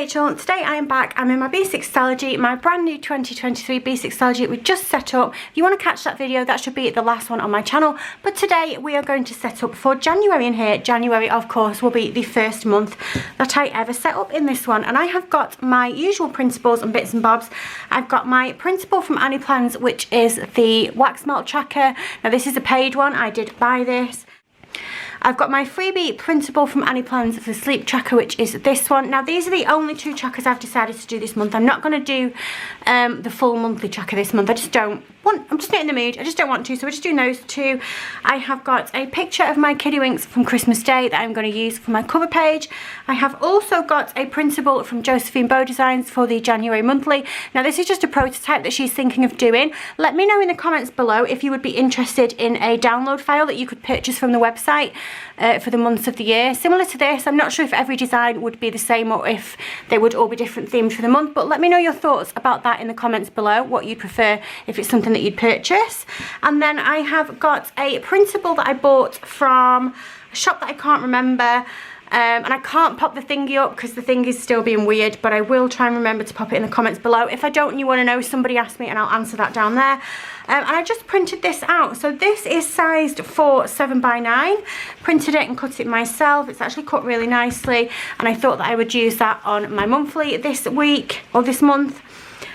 Rachel. Today I am back. I'm in my B6 Stalogy, my brand new 2023 B6 Stalogy we just set up. If you want to catch that video, that should be the last one on my channel. But today we are going to set up for January in here. January, of course, will be the first month that I ever set up in this one. And I have got my usual printables and bits and bobs. I've got my printable from RachelBeautyPlans, which is the wax melt tracker. Now this is a paid one. I did buy this. I've got my freebie printable from RachelBeautyPlans for sleep tracker, which is this one. Now these are the only two trackers I've decided to do this month. I'm not going to do the full monthly tracker this month. I just don't want, I'm just not in the mood. I just don't want to, so we're just doing those two. I have got a picture of my Kiddywinks from Christmas Day that I'm going to use for my cover page. I have also got a printable from Josephine Bow Designs for the January monthly. Now this is just a prototype that she's thinking of doing. Let me know in the comments below if you would be interested in a download file that you could purchase from the website for the months of the year. Similar to this, I'm not sure if every design would be the same or if they would all be different themes for the month, but let me know your thoughts about that in the comments below, what you prefer, if it's something that you'd purchase. And then I have got a printable that I bought from a shop that I can't remember. And I can't pop the thingy up because the thing is still being weird, but I will try and remember to pop it in the comments below. If I don't and you want to know, somebody ask me and I'll answer that down there. And I just printed this out. So this is sized for 7x9. Printed it and cut it myself. It's actually cut really nicely, and I thought that I would use that on my monthly this week or this month.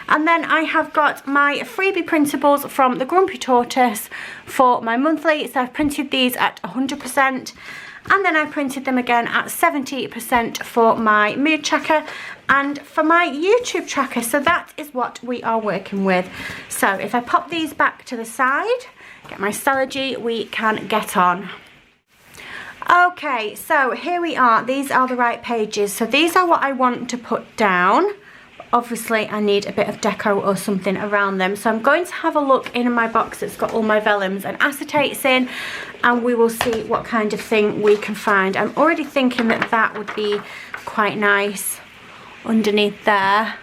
And then I have got my freebie printables from the Grumpy Tortoise for my monthly. So I've printed these at 100%. And then I printed them again at 70% for my mood tracker and for my YouTube tracker. So that is what we are working with. So if I pop these back to the side, get my Stalogy, we can get on. Okay, so here we are. These are the right pages. So these are what I want to put down. Obviously I need a bit of deco or something around them, so I'm going to have a look in my box that's got all my vellums and acetates in, and we will see what kind of thing we can find. I'm already thinking that that would be quite nice underneath there.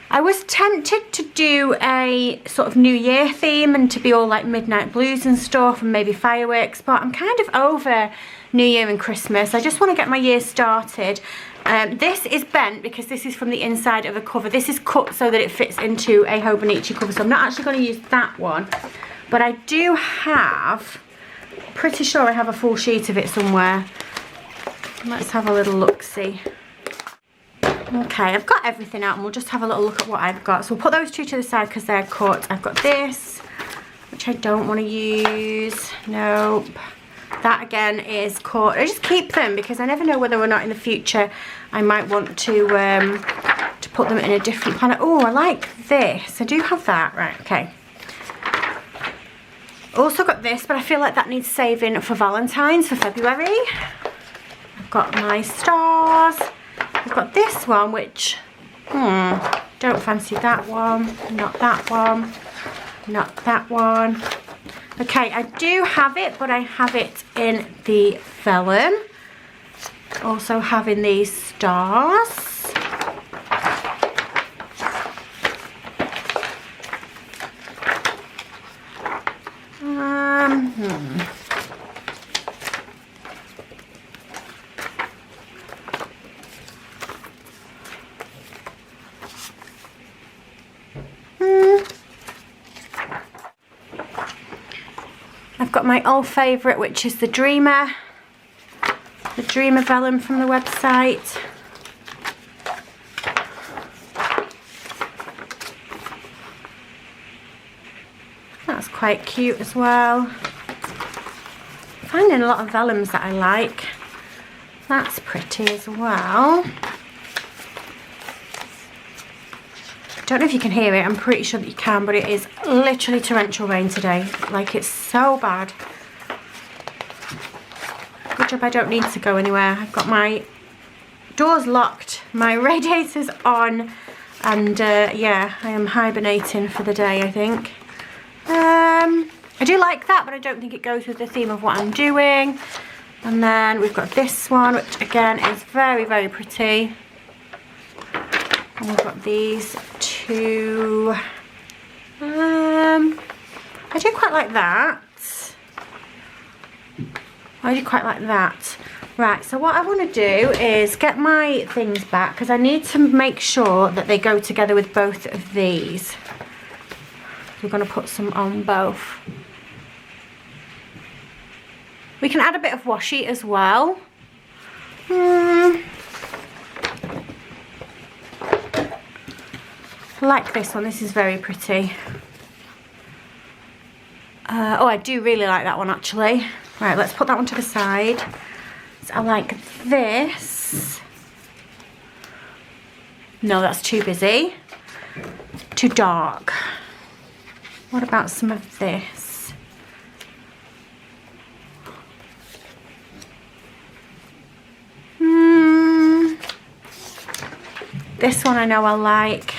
I was tempted to do a sort of New Year theme and to be all like midnight blues and stuff and maybe fireworks, but I'm kind of over New Year and Christmas. I just want to get my year started. This is bent because this is from the inside of a cover. This is cut so that it fits into a Hobonichi cover, so I'm not actually going to use that one. But I do have, pretty sure I have a full sheet of it somewhere. Let's have a little look-see. Okay, I've got everything out and we'll just have a little look at what I've got. So we'll put those two to the side because they're cut. I've got this, which I don't want to use. Nope. That again is cut. I just keep them because I never know whether or not in the future I might want to put them in a different planet. Oh, I like this. I do have that. Right, okay. Also got this, but I feel like that needs saving for Valentine's for February. I've got my stars. I've got this one, which don't fancy that one. Not that one. Not that one. Okay, I do have it, but I have it in the vellum. Also having these stars. I've got my old favourite, which is the Dreamer vellum from the website. That's quite cute as well. I'm finding a lot of vellums that I like. That's pretty as well. Don't know if you can hear it, I'm pretty sure that you can, but it is literally torrential rain today. Like, it's so bad. Good job I don't need to go anywhere. I've got my doors locked, my radiators on, and yeah, I am hibernating for the day, I think. I do like that, but I don't think it goes with the theme of what I'm doing. And then we've got this one, which again is very, very pretty. And we've got these two. I do quite like that. I do quite like that. Right, so what I want to do is get my things back because I need to make sure that they go together with both of these. We're going to put some on both. We can add a bit of washi as well. I like this one. This is very pretty. Oh, I do really like that one actually. Right, let's put that one to the side. So I like this. No, that's too busy. Too dark. What about some of this? This one I know I like.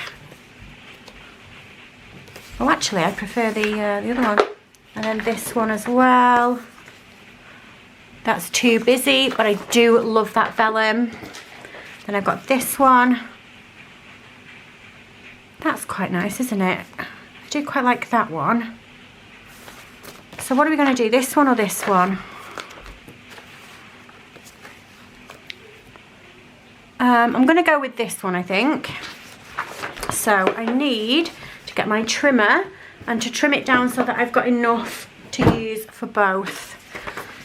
Oh, actually, I prefer the other one. And then this one as well. That's too busy, but I do love that vellum. Then I've got this one. That's quite nice, isn't it? I do quite like that one. So what are we going to do? This one or this one? I'm going to go with this one, I think. So I need to get my trimmer and to trim it down so that I've got enough to use for both.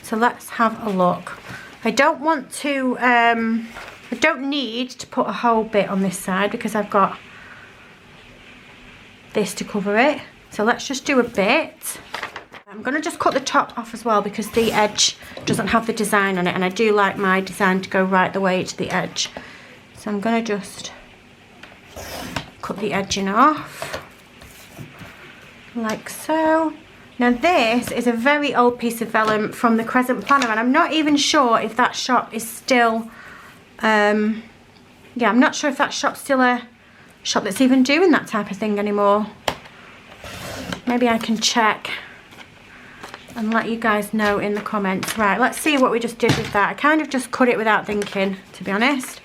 So let's have a look. I don't want to, I don't need to put a whole bit on this side because I've got this to cover it. So let's just do a bit. I'm going to just cut the top off as well because the edge doesn't have the design on it and I do like my design to go right the way to the edge. So I'm going to just cut the edging off like so. Now this is a very old piece of vellum from the Crescent Planner and I'm not even sure if that shop is still, yeah, I'm not sure if that shop's still a shop that's even doing that type of thing anymore. Maybe I can check and let you guys know in the comments. Right, let's see what we just did with that. I kind of just cut it without thinking, to be honest.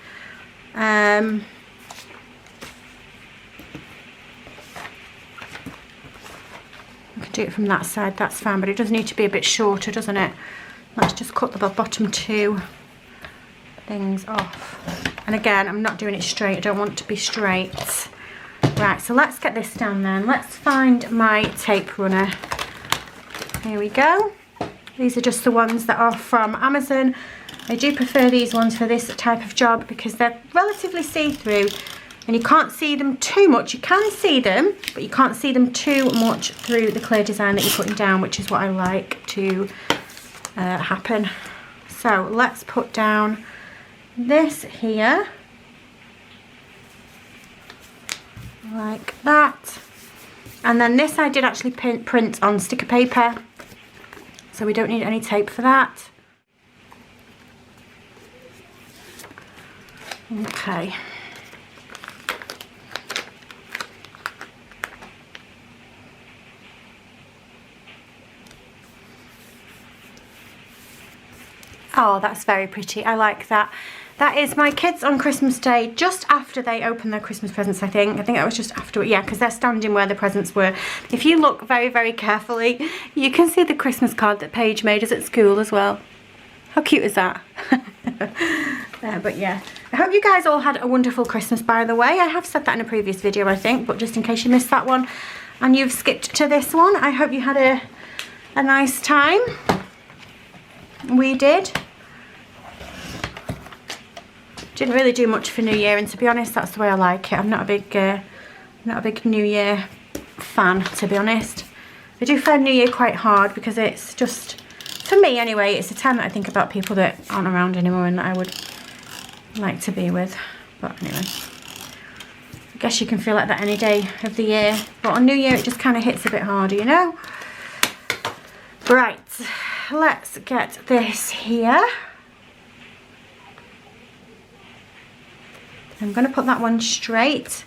Do it from that side, that's fine, but it does need to be a bit shorter, doesn't it? Let's just cut the bottom two things off. And again, I'm not doing it straight, I don't want it to be straight. Right, so let's get this down then. Let's find my tape runner. Here we go. These are just the ones that are from Amazon. I do prefer these ones for this type of job because they're relatively see-through. And you can't see them too much. You can see them, but you can't see them too much through the clear design that you're putting down, which is what I like to happen. So let's put down this here, like that. And then this I did actually print on sticker paper, so we don't need any tape for that. Okay. Oh, that's very pretty. I like that. That is my kids on Christmas Day, just after they opened their Christmas presents, I think. I think that was just after, yeah, because they're standing where the presents were. If you look very, very carefully, you can see the Christmas card that Paige made us at school as well. How cute is that? But yeah, I hope you guys all had a wonderful Christmas, by the way. I have said that in a previous video, I think, but just in case you missed that one and you've skipped to this one, I hope you had a nice time. We did. Didn't really do much for New Year, and to be honest, that's the way I like it. I'm not a big New Year fan, to be honest. I do find New Year quite hard because it's just, for me anyway, it's a time that I think about people that aren't around anymore and that I would like to be with. But anyway, I guess you can feel like that any day of the year, but on New Year it just kind of hits a bit harder, you know. Right, let's get this here. I'm going to put that one straight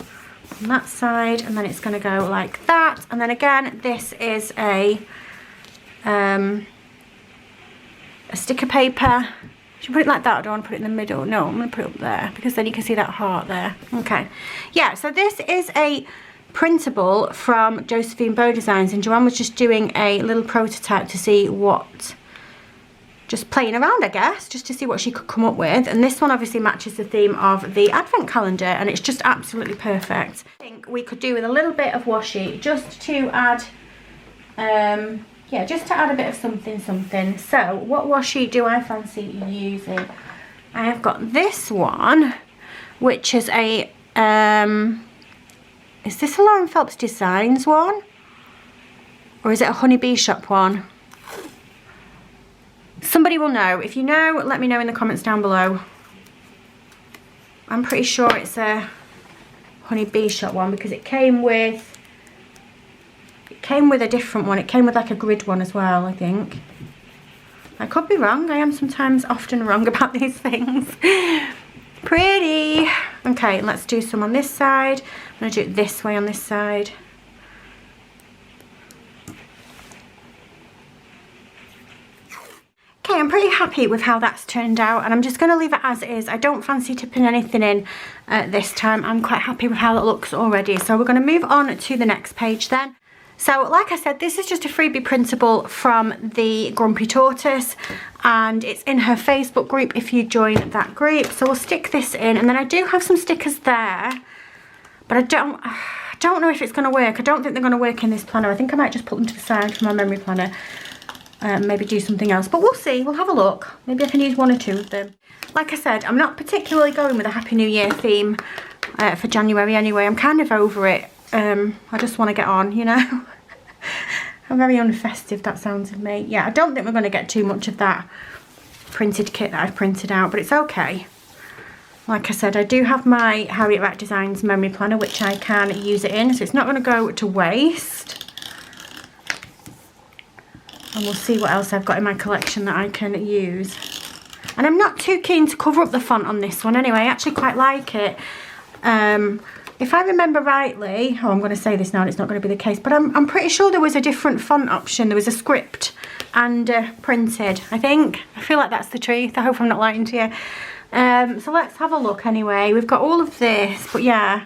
on that side, and then it's going to go like that. And then again, this is a sticker paper. Should I put it like that, or do I want to put it in the middle? No, I'm going to put it up there because then you can see that heart there. Okay, yeah, so this is a printable from Josephine Bow Designs, and Joanne was just doing a little prototype to see what just playing around, I guess, just to see what she could come up with. And this one obviously matches the theme of the advent calendar, and it's just absolutely perfect. I think we could do with a little bit of washi just to add, yeah, just to add a bit of something. So what washi do I fancy using? I have got this one, which is a, is this a Lauren Phelps Designs one? Or is it a Honeybee Shop one? Somebody will know. If you know, let me know in the comments down below. I'm pretty sure it's a Honeybee Shop one because it came with a different one. It came with like a grid one as well, I think. I could be wrong. I am often wrong about these things. Pretty. Okay, let's do some on this side. I'm going to do it this way on this side. Okay, I'm pretty happy with how that's turned out, and I'm just going to leave it as it is. I don't fancy to pin anything in this time. I'm quite happy with how that looks already. So we're going to move on to the next page then. So like I said, this is just a freebie printable from the Grumpy Tortoise, and it's in her Facebook group if you join that group. So we'll stick this in, and then I do have some stickers there, but I don't know if it's going to work. I don't think they're going to work in this planner. I think I might just put them to the side for my memory planner. Maybe do something else, but we'll see. We'll have a look. Maybe I can use one or two of them. Like I said, I'm not particularly going with a Happy New Year theme for January anyway. I'm kind of over it. I just want to get on, you know. I'm very unfestive, that sounds of me. Yeah, I don't think we're going to get too much of that printed kit that I've printed out, but it's okay. Like I said, I do have my Harriet Rack Designs memory planner, which I can use it in, so it's not going to go to waste. And we'll see what else I've got in my collection that I can use. And I'm not too keen to cover up the font on this one anyway. I actually quite like it. If I remember rightly, oh, I'm going to say this now and it's not going to be the case, but I'm pretty sure there was a different font option. There was a script and printed, I think. I feel like that's the truth. I hope I'm not lying to you. So let's have a look anyway. We've got all of this, but yeah.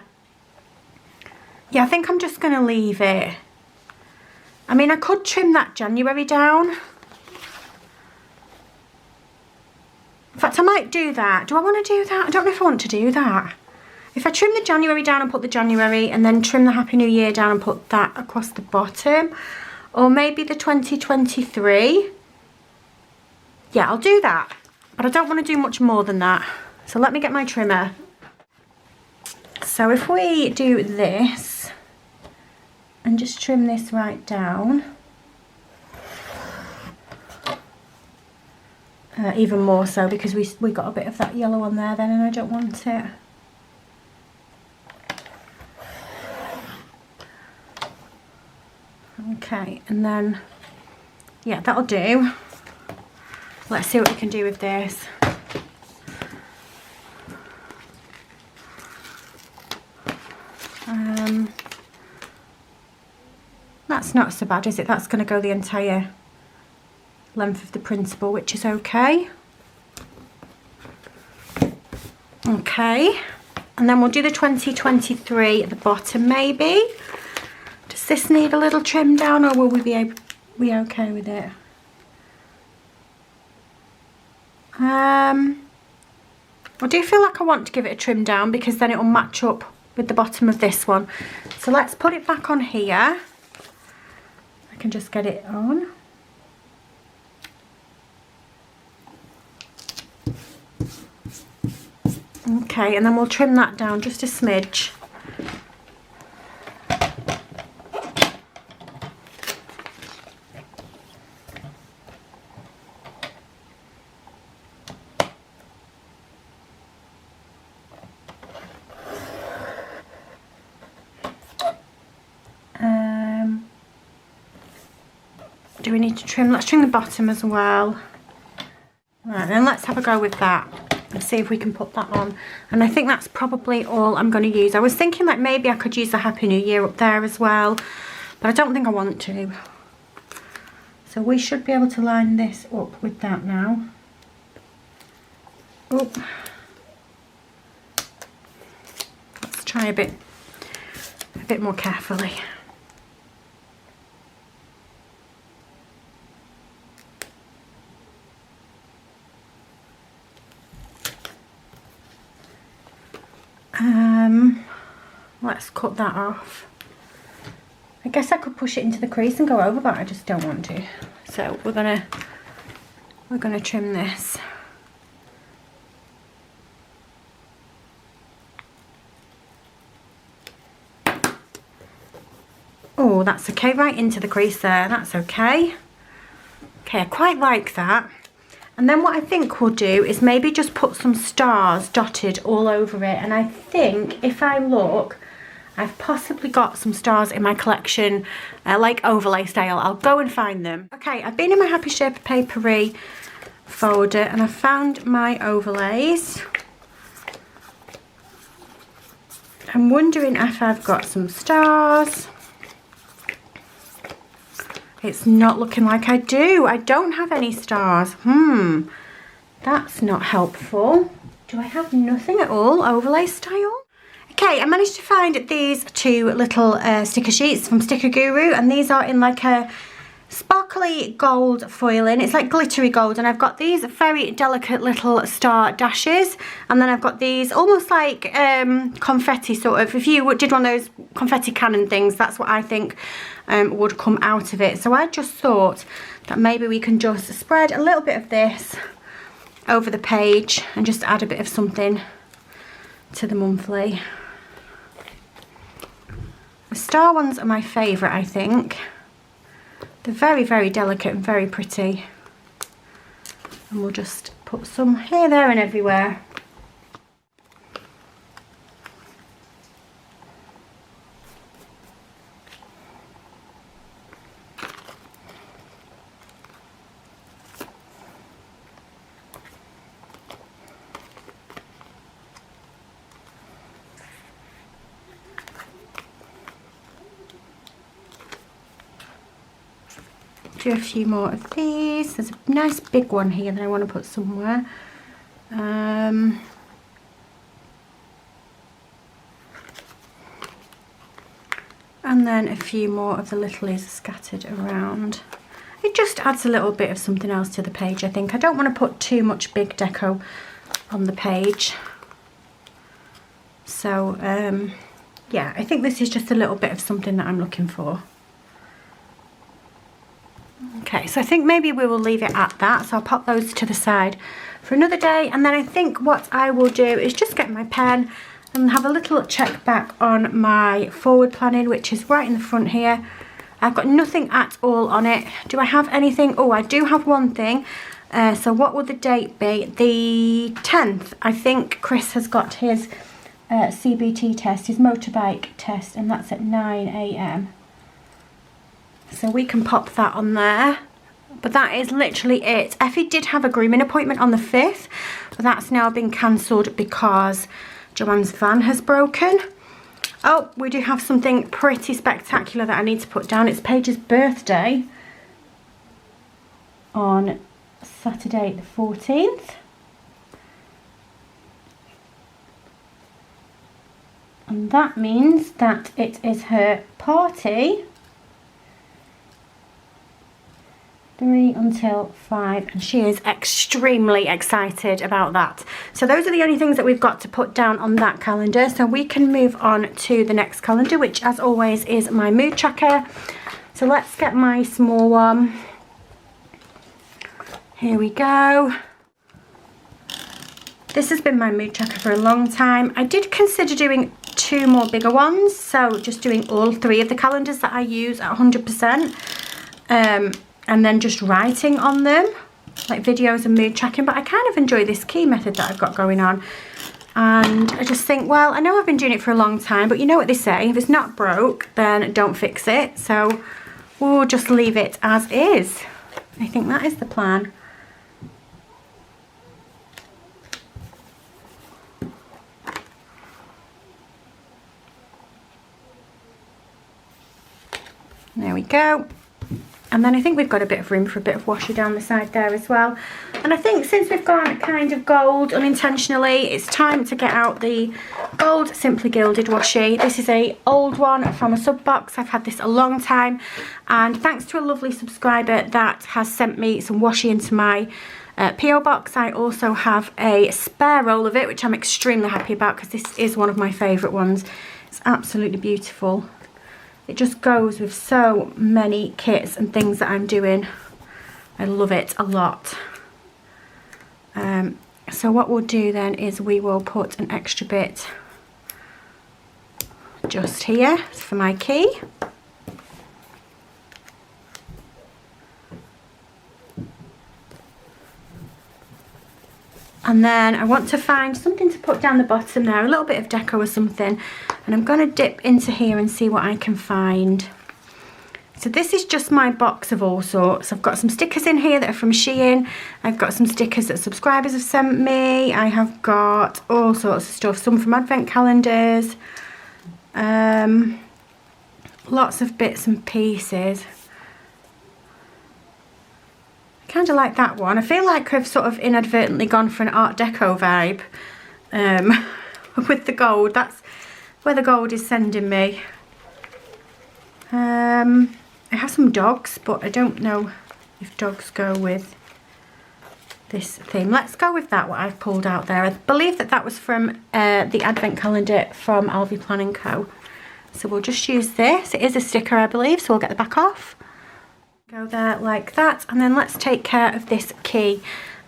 Yeah, I think I'm just going to leave it. I mean, I could trim that January down. In fact, I might do that. Do I want to do that? I don't know if I want to do that. If I trim the January down and put the January, and then trim the Happy New Year down and put that across the bottom. Or maybe the 2023. Yeah, I'll do that. But I don't want to do much more than that. So let me get my trimmer. So if we do this, and just trim this right down. Even more so because we got a bit of that yellow on there then, and I don't want it. Okay, and then, yeah, that'll do. Let's see what we can do with this. That's not so bad, is it? That's going to go the entire length of the printable, which is okay. Okay, and then we'll do the 2023 at the bottom maybe. Does this need a little trim down, or will we be okay with it? I do feel like I want to give it a trim down because then it will match up with the bottom of this one. So let's put it back on here. I can just get it on. Okay, and then we'll trim that down just a smidge. Do we need to trim? Let's trim the bottom as well. Right, then let's have a go with that and see if we can put that on. And I think that's probably all I'm going to use. I was thinking like maybe I could use the Happy New Year up there as well, but I don't think I want to. So we should be able to line this up with that now. Oh, let's try a bit more carefully. Let's cut that off. I guess I could push it into the crease and go over, but I just don't want to. So we're gonna trim this. Oh, that's okay, right into the crease there, that's okay. Okay, I quite like that. And then what I think we'll do is maybe just put some stars dotted all over it. And I think if I look, I've possibly got some stars in my collection, like overlay style. I'll go and find them. Okay, I've been in my Happy Shaper Papery folder and I found my overlays. I'm wondering if I've got some stars. It's not looking like I do. I don't have any stars. That's not helpful. Do I have nothing at all overlay style? Okay, I managed to find these two little sticker sheets from Sticker Guru, and these are in like a sparkly gold foiling. It's like glittery gold, and I've got these very delicate little star dashes, and then I've got these almost like confetti sort of. If you did one of those confetti cannon things, that's what I think would come out of it. So I just thought that maybe we can just spread a little bit of this over the page and just add a bit of something to the monthly. The star ones are my favourite, I think. They're very, very delicate and very pretty. And we'll just put some here, there and everywhere. Do a few more of these. There's a nice big one here that I want to put somewhere. And then a few more of the littlies scattered around. It just adds a little bit of something else to the page, I think. I don't want to put too much big deco on the page. So, yeah, I think this is just a little bit of something that I'm looking for. Okay, so I think maybe we will leave it at that. So I'll pop those to the side for another day. And then I think what I will do is just get my pen and have a little check back on my forward planning, which is right in the front here. I've got nothing at all on it. Do I have anything? Oh, I do have one thing. So what will the date be? The 10th. I think Chris has got his CBT test, his motorbike test, and that's at 9 AM. So we can pop that on there. But that is literally it. Effie did have a grooming appointment on the 5th, but that's now been cancelled because Joanne's van has broken. Oh, we do have something pretty spectacular that I need to put down. It's Paige's birthday on Saturday the 14th. And that means that it is her party 3 until 5, and she is extremely excited about that. So those are the only things that we've got to put down on that calendar. So we can move on to the next calendar, which as always is my mood tracker. So let's get my small one. Here we go. This has been my mood tracker for a long time. I did consider doing 2 more bigger ones, so just doing all 3 of the calendars that I use at 100%. And then just writing on them, like videos and mood tracking. But I kind of enjoy this key method that I've got going on. And I just think, well, I know I've been doing it for a long time, but you know what they say, if it's not broke, then don't fix it. So we'll just leave it as is. I think that is the plan. There we go. And then I think we've got a bit of room for a bit of washi down the side there as well. And I think since we've gone kind of gold unintentionally, it's time to get out the gold Simply Gilded washi. This is a old one from a sub box. I've had this a long time. And thanks to a lovely subscriber that has sent me some washi into my PO box. I also have a spare roll of it, which I'm extremely happy about because this is one of my favourite ones. It's absolutely beautiful. It just goes with so many kits and things that I'm doing. I love it a lot. So what we'll do then is we will put an extra bit just here for my key. And then I want to find something to put down the bottom there, a little bit of deco or something. And I'm going to dip into here and see what I can find. So this is just my box of all sorts. I've got some stickers in here that are from Shein. I've got some stickers that subscribers have sent me. I have got all sorts of stuff, some from advent calendars. Lots of bits and pieces. I kind of like that one. I feel like I've sort of inadvertently gone for an Art Deco vibe with the gold. That's where the gold is sending me. I have some dogs, but I don't know if dogs go with this theme. Let's go with that, what I've pulled out there. I believe that that was from the advent calendar from Alvy Plan & Co. So we'll just use this. It is a sticker, I believe, so we'll get the back off. Go there like that, and then let's take care of this key.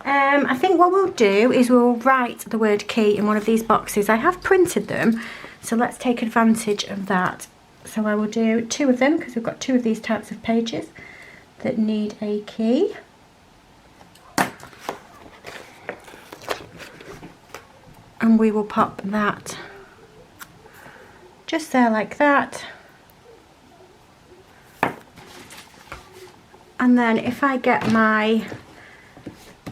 I think what we'll do is we'll write the word key in one of these boxes. I have printed them, so let's take advantage of that. So I will do 2 of them because we've got 2 of these types of pages that need a key. And we will pop that just there like that. And then if I get my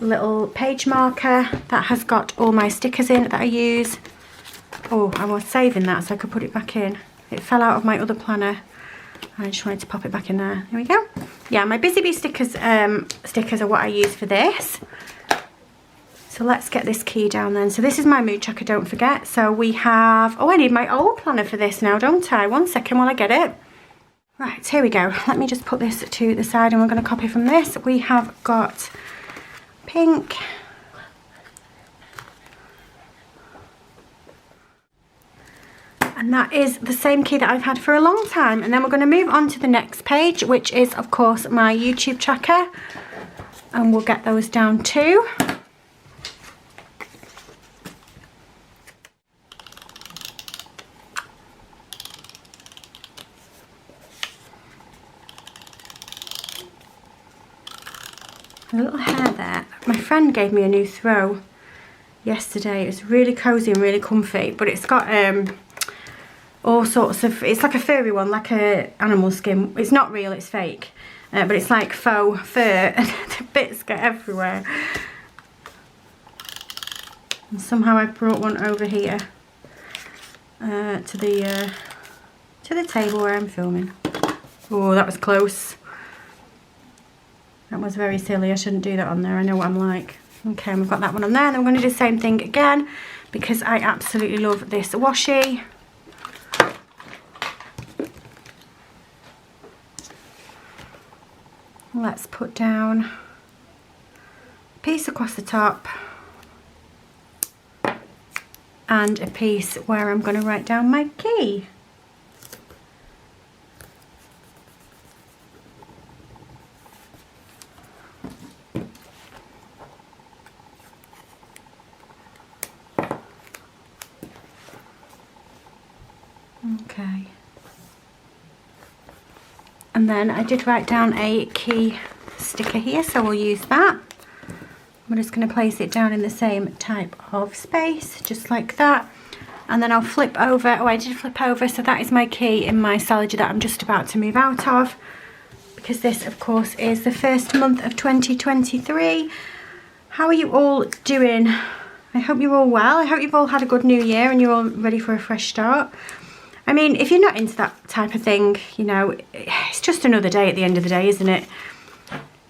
little page marker that has got all my stickers in that I use. Oh, I was saving that so I could put it back in. It fell out of my other planner. I just wanted to pop it back in there. There we go. Yeah, my Busy Bee stickers are what I use for this. So let's get this key down then. So this is my mood tracker, don't forget. So we have, oh, I need my old planner for this now, don't I? 1 second while I get it. Right, here we go. Let me just put this to the side and we're going to copy from this. We have got pink. And that is the same key that I've had for a long time. And then we're going to move on to the next page, which is, of course, my YouTube tracker. And we'll get those down too. A little hair there. My friend gave me a new throw yesterday. It was really cozy and really comfy, but it's got all sorts of, it's like a furry one, like a animal skin. It's not real, it's fake, but it's like faux fur and the bits get everywhere. And somehow I brought one over here to the table where I'm filming. Oh, that was close. That was very silly. I shouldn't do that on there. I know what I'm like. Okay, and we've got that one on there. And then we're going to do the same thing again because I absolutely love this washi. Let's put down a piece across the top and a piece where I'm going to write down my key. Okay. And then I did write down a key sticker here, so we'll use that. I'm just going to place it down in the same type of space, just like that. And then I'll flip over. Oh, I did flip over, so that is my key in my Stalogy that I'm just about to move out of. Because this, of course, is the first month of 2023. How are you all doing? I hope you're all well. I hope you've all had a good new year and you're all ready for a fresh start. I mean, if you're not into that type of thing, you know, it's just another day at the end of the day, isn't it?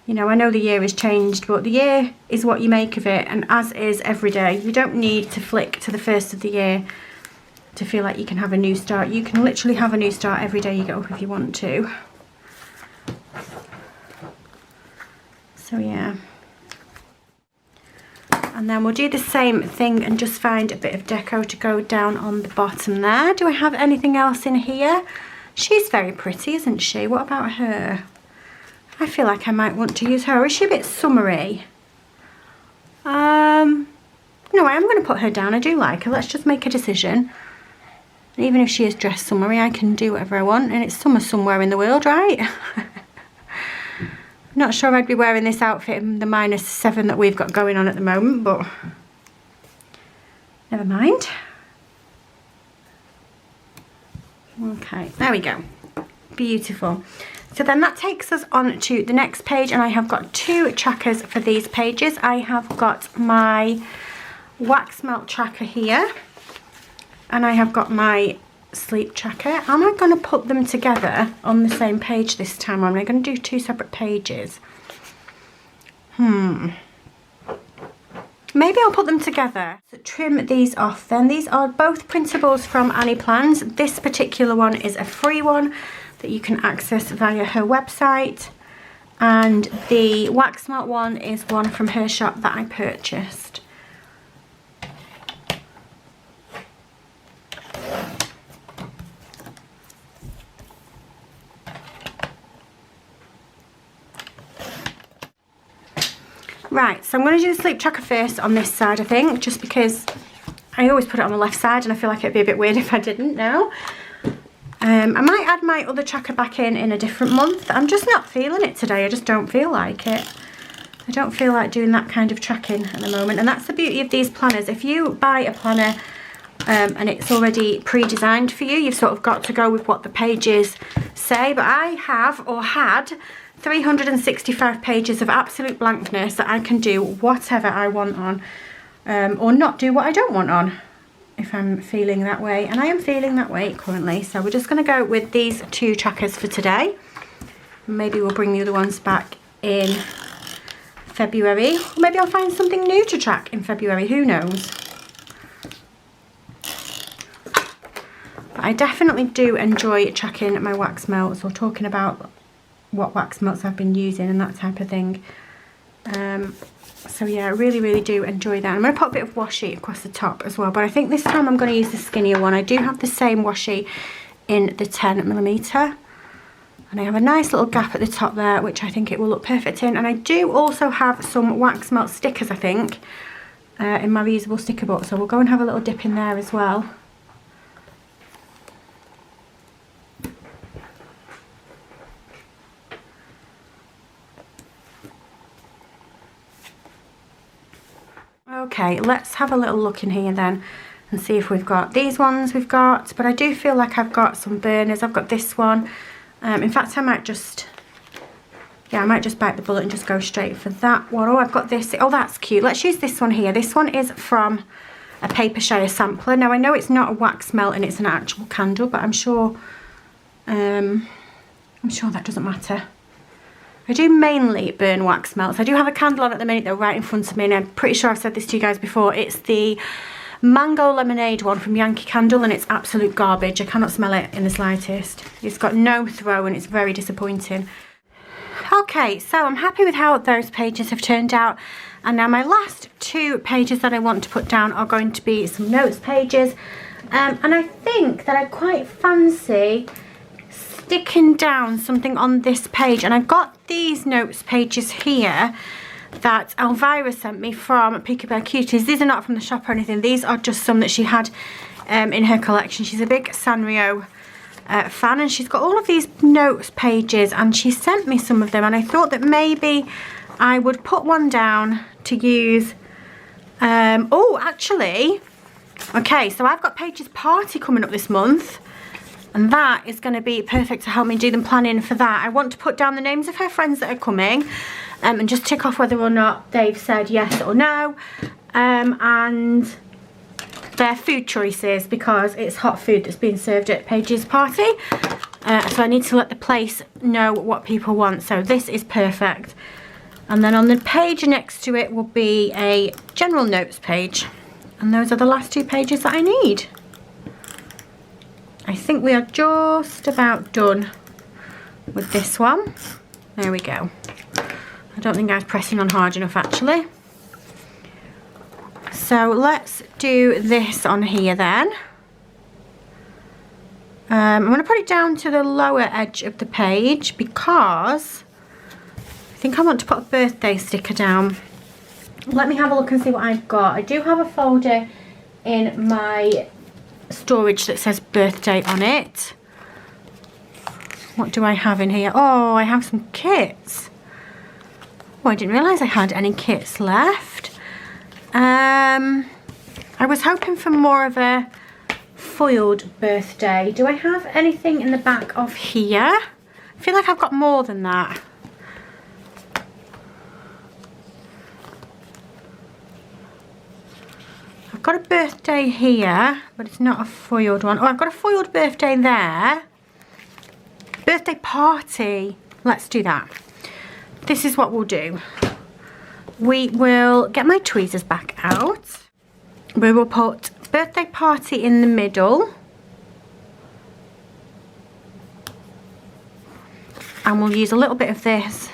You know, I know the year has changed, but the year is what you make of it, and as is every day. You don't need to flick to the first of the year to feel like you can have a new start. You can literally have a new start every day you get up if you want to. So, yeah. And then we'll do the same thing and just find a bit of deco to go down on the bottom there. Do I have anything else in here? She's very pretty, isn't she? What about her? I feel like I might want to use her. Is she a bit summery? No, I am going to put her down. I do like her. Let's just make a decision. Even if she is dressed summery, I can do whatever I want. And it's summer somewhere in the world, right? Not sure I'd be wearing this outfit in the -7 that we've got going on at the moment, but never mind. Okay, there we go. Beautiful. So then that takes us on to the next page, and I have got 2 trackers for these pages. I have got my wax melt tracker here, and I have got my sleep tracker. Am I going to put them together on the same page this time, or am I going to do 2 separate pages? Maybe I'll put them together. So trim these off then. These are both printables from Annie Plans. This particular one is a free one that you can access via her website, and the wax melt one is one from her shop that I purchased. Right, so I'm going to do the sleep tracker first on this side, I think, just because I always put it on the left side and I feel like it'd be a bit weird if I didn't now. I might add my other tracker back in a different month. I'm just not feeling it today. I just don't feel like it. I don't feel like doing that kind of tracking at the moment. And that's the beauty of these planners. If you buy a planner and it's already pre-designed for you, you've sort of got to go with what the pages say. But I have, or had, 365 pages of absolute blankness that I can do whatever I want on, or not do what I don't want on if I'm feeling that way, and I am feeling that way currently. So we're just going to go with these 2 trackers for today. Maybe we'll bring the other ones back in February, or maybe I'll find something new to track in February, who knows. But I definitely do enjoy tracking my wax melts, or talking about what wax melts I've been using and that type of thing. So yeah, I really do enjoy that. I'm going to put a bit of washi across the top as well, but I think this time I'm going to use the skinnier one. I do have the same washi in the 10mm, and I have a nice little gap at the top there, which I think it will look perfect in. And I do also have some wax melt stickers, I think, in my reusable sticker book, so we'll go and have a little dip in there as well. Okay, let's have a little look in here then and see if we've got these ones we've got, but I do feel like I've got some burners. I've got this one. In fact, I might just bite the bullet and just go straight for that one. Oh, I've got this. Oh, that's cute. Let's use this one here. This one is from a paper shire sampler. Now, I know it's not a wax melt and it's an actual candle, but I'm sure that doesn't matter. I do mainly burn wax melts. I do have a candle on at the minute though, right in front of me, and I'm pretty sure I've said this to you guys before. It's the mango lemonade one from Yankee Candle, and it's absolute garbage. I cannot smell it in the slightest. It's got no throw and it's very disappointing. Okay, so I'm happy with how those pages have turned out, and now my last 2 pages that I want to put down are going to be some notes pages, and I think that I quite fancy sticking down something on this page. And I've got these notes pages here that Elvira sent me from Peekaboo Cuties. These are not from the shop or anything. These are just some that she had in her collection. She's a big Sanrio fan, and she's got all of these notes pages, and she sent me some of them, and I thought that maybe I would put one down to use. Oh, actually, okay, so I've got Paige's party coming up this month, and that is going to be perfect to help me do the planning for that. I want to put down the names of her friends that are coming, and just tick off whether or not they've said yes or no, and their food choices, because it's hot food that's being served at Paige's party. So I need to let the place know what people want. So this is perfect. And then on the page next to it will be a general notes page. And those are the last 2 pages that I need. I think we are just about done with this one. There we go. I don't think I was pressing on hard enough actually. So let's do this on here then. I'm going to put it down to the lower edge of the page because I think I want to put a birthday sticker down. Let me have a look and see what I've got. I do have a folder in my storage that says birthday on it. What do I have in here? Oh, I have some kits. Oh, I didn't realise I had any kits left. I was hoping for more of a foiled birthday. Do I have anything in the back of here? I feel like I've got more than that. I've got a birthday here, but it's not a foiled one. Oh, I've got a foiled birthday there. Birthday party. Let's do that. This is what we'll do. We will get my tweezers back out. We will put birthday party in the middle. And we'll use a little bit of this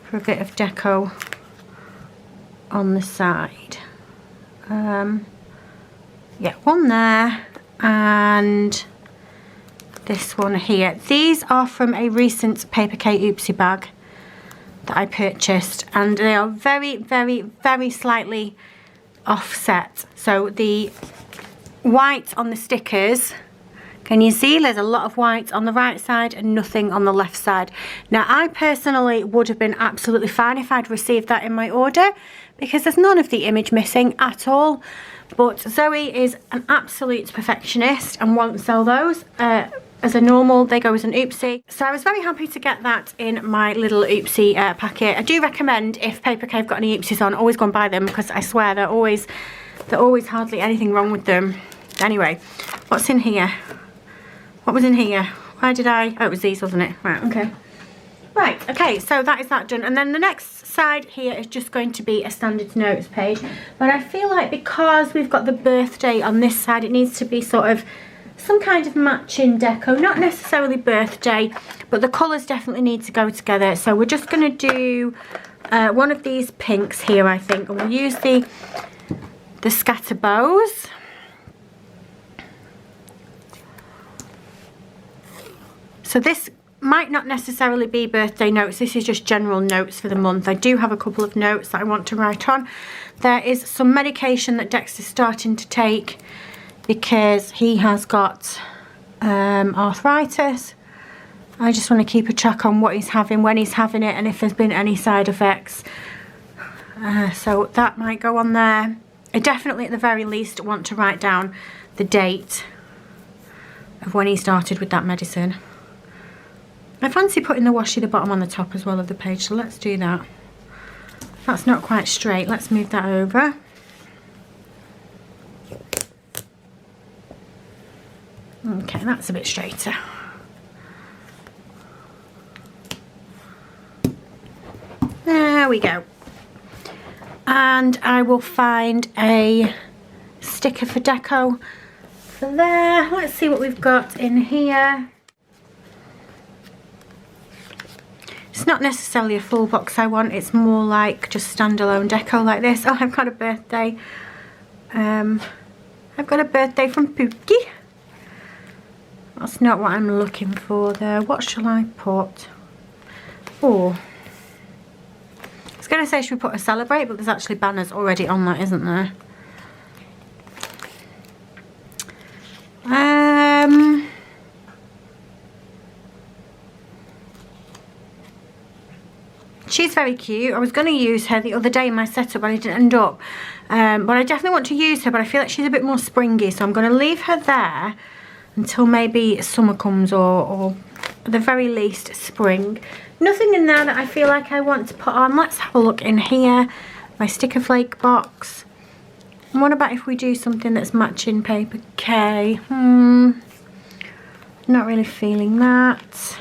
for a bit of deco on the side. Yeah, one there and this one here. These are from a recent Paper K Oopsie bag that I purchased, and they are very, very, very slightly offset. So the white on the stickers, can you see there's a lot of white on the right side and nothing on the left side. Now I personally would have been absolutely fine if I'd received that in my order because there's none of the image missing at all, but Zoe is an absolute perfectionist and won't sell those as a normal. They go as an oopsie. So I was very happy to get that in my little oopsie packet. I do recommend, if Paper K have got any oopsies on, always go and buy them because I swear they're always hardly anything wrong with them. Anyway, what's in here? What was in here? Why did I? Oh, it was these, wasn't it? Right, okay. Right, okay, so that is that done. And then the next side here is just going to be a standard notes page. But I feel like because we've got the birthday on this side, it needs to be sort of some kind of matching deco. Not necessarily birthday, but the colours definitely need to go together. So we're just going to do one of these pinks here, I think. And we'll use the scatter bows. So this might not necessarily be birthday notes, this is just general notes for the month. I do have a couple of notes that I want to write on. There is some medication that Dexter's starting to take because he has got arthritis. I just want to keep a track on what he's having, when he's having it, and if there's been any side effects. So that might go on there. I definitely at the very least want to write down the date of when he started with that medicine. I fancy putting the washi the bottom on the top as well of the page, so let's do that. That's not quite straight, let's move that over. Okay, that's a bit straighter. There we go. And I will find a sticker for deco for there. Let's see what we've got in here. It's not necessarily a full box I want, it's more like just standalone deco like this. Oh, I've got a birthday. I've got a birthday from Pookie. That's not what I'm looking for there. What shall I put? Oh, I was going to say should we put a celebrate, but there's actually banners already on that, isn't there? She's very cute. I was going to use her the other day in my setup, but I didn't end up. But I definitely want to use her, but I feel like she's a bit more springy, so I'm going to leave her there until maybe summer comes, or at the very least spring. Nothing in there that I feel like I want to put on. Let's have a look in here. My sticker flake box. And what about if we do something that's matching Paper K? Not really feeling that.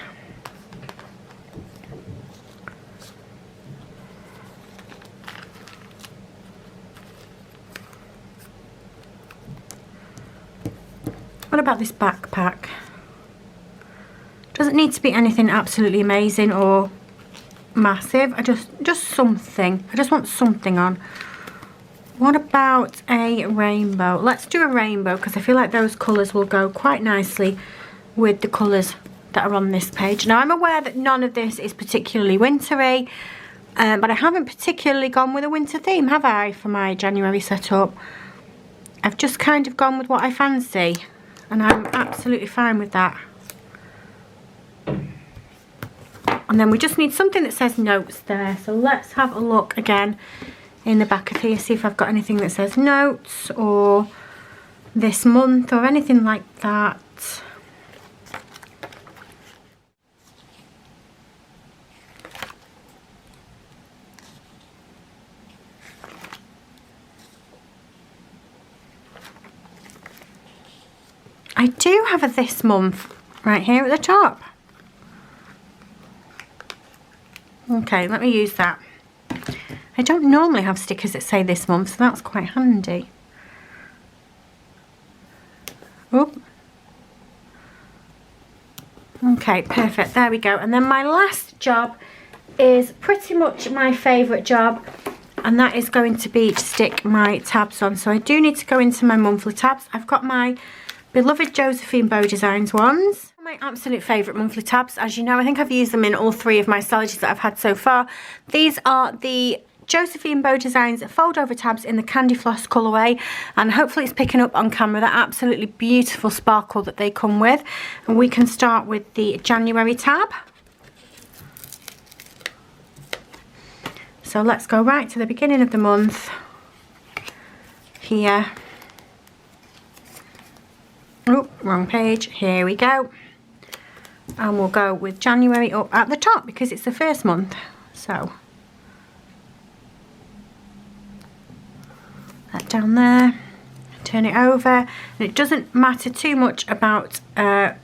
What about this backpack? Doesn't need to be anything absolutely amazing or massive. Just something. I just want something on. What about a rainbow? Let's do a rainbow because I feel like those colours will go quite nicely with the colours that are on this page. Now I'm aware that none of this is particularly wintry, but I haven't particularly gone with a winter theme, have I, for my January setup? I've just kind of gone with what I fancy, and I'm absolutely fine with that. And then we just need something that says notes there. So let's have a look again in the back of here, see if I've got anything that says notes or this month or anything like that. I do have a this month right here at the top. Okay, let me use that. I don't normally have stickers that say this month, so that's quite handy. Oop. Okay, perfect, there we go. And then my last job is pretty much my favourite job, and that is going to be to stick my tabs on. So I do need to go into my monthly tabs. I've got my beloved Josephine Bow Designs ones. My absolute favourite monthly tabs, as you know. I think I've used them in all 3 of my Stalogies that I've had so far. These are the Josephine Bow Designs fold over tabs in the Candy Floss colourway, and hopefully it's picking up on camera that absolutely beautiful sparkle that they come with. And we can start with the January tab. So let's go right to the beginning of the month here. Oh, wrong page. Here we go. And we'll go with January up at the top because it's the first month. So that down there, turn it over, and it doesn't matter too much about the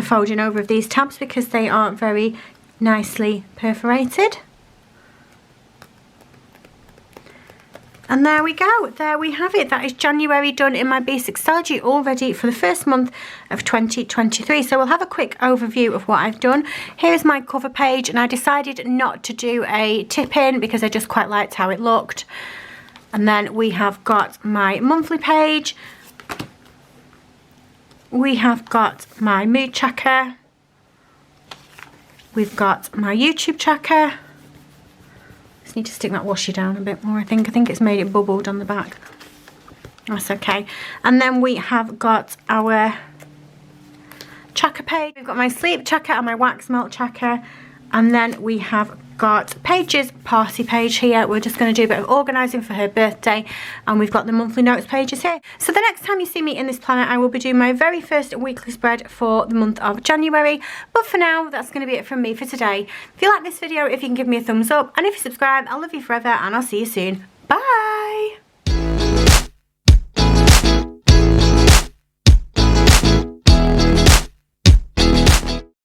folding over of these tabs because they are very nicely perforated. And there we go, there we have it. That is January done in my B6 Stalogy, all ready for the first month of 2023. So we'll have a quick overview of what I've done. Here's my cover page, and I decided not to do a tip in because I just quite liked how it looked. And then we have got my monthly page. We have got my mood tracker. We've got my YouTube tracker. Need to stick that washi down a bit more. I think it's made it bubbled on the back. That's okay. And then we have got our tracker page. We've got my sleep tracker and my wax melt tracker. And then we have got Paige's party page here. We're just going to do a bit of organising for her birthday, and we've got the monthly notes pages here. So the next time you see me in this planner, I will be doing my very first weekly spread for the month of January. But for now, that's going to be it from me for today. If you like this video, if you can give me a thumbs up, and if you subscribe, I'll love you forever, and I'll see you soon. Bye!